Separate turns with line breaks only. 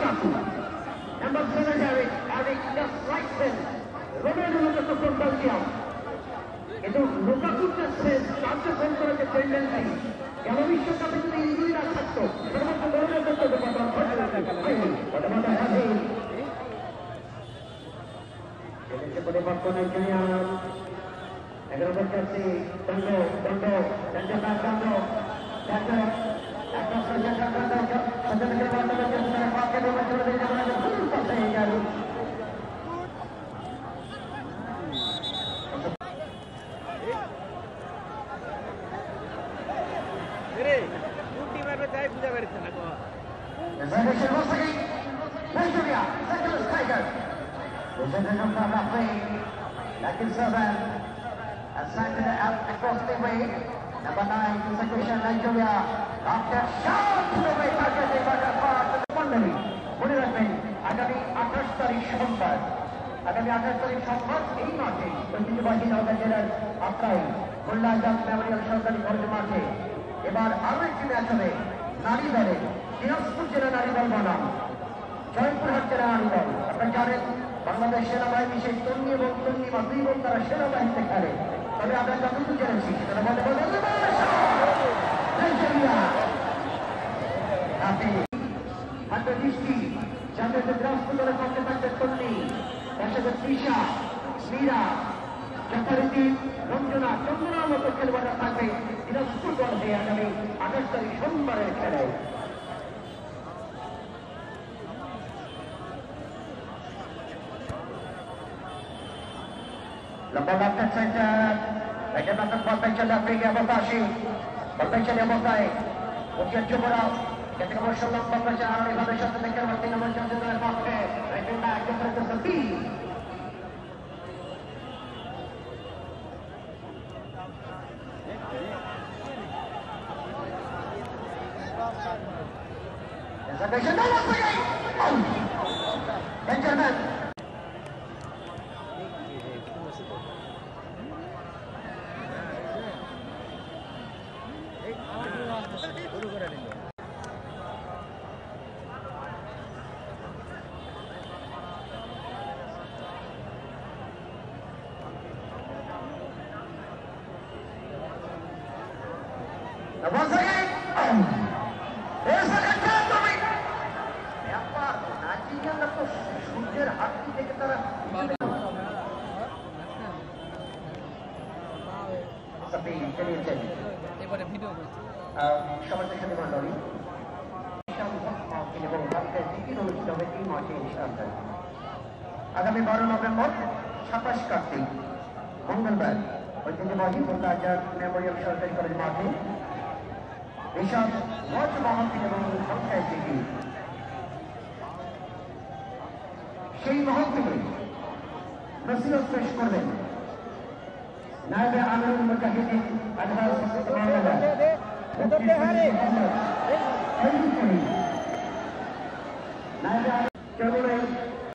Lukaku. Number 7 having just right sense. Romelu Lukaku from Belgium. কিন্তু লুকাকুর যে কার্যক্রম করার যে টেন্ডেন্সি গেল বিশ্বকাপে যদি ইঞ্জুরি না থাকতো শুধুমাত্র গোলের করতে পরিবর্তনের জন্য 11 নম্বর জার্সি দণ্ড across the way. Number 9, execution Nigeria. After shot to the way, targeting by the far to the Mondari. মনে রাখবেন আগামী 28 তারিখ সোমবার এই মাঠে ঐতিহ্যবাহী নওগাঁ জেলার আত্রাই মোল্লা আজাদ মেমোরিয়াল সরকারি কলেজ মাঠে এবার আরো একটি ম্যাচ হবে নারী দলে দিনাজপুর জেলা নারী দল বনাম জয়পুরহাট জেলা নারী দল। আপনারা জানেন বাংলাদেশ সেনাবাহিনী সেই তন্নি এবং তন্নিমা দুই বোন তারা সেনাবাহিনীতে খেলে। তবে আমরা যতটুকু জেনেছি সেটা থাকবে বৃষ্টি জাতীয় দিনাজপুর দলের পক্ষে থাকবে তন্নি, তার সাথে তৃষা, মীরা, যথারীতি রঞ্জনা, চন্দনার মতো খেলোয়াড়রা থাকবে দিনাজপুর দল হয়ে আগামী 28 তারিখ সোমবারের খেলায়। Lembaga saja, bagaimana partai celah pergi abotasi, partai celah abotai, ujian coba, ketika bersalam partai celah ini pada saat mereka bertindak macam tu dengan partai, mereka nak kepada tersebut. Sampai sana lagi, Benjamin. Once again, there's a contact to me. Apa? Najinya lepas sudah hati dia kita. Tapi ini jadi. Ini video. Sama sekali mandori. Ini bukan kita dulu sudah berhenti macam insyaallah. আগামী 12 November 27 Kartik মঙ্গলবার ঐতিহ্যবাহী মোল্লা Azad Memorial সরকারি college মাঠে এসব মঞ্চ মহান্তিক এবং সংখ্যায় থেকে সেই মহান্তিকে নসিহত পেশ করবেন নায়েবে আমিরুল মুজাহিদিন আজহার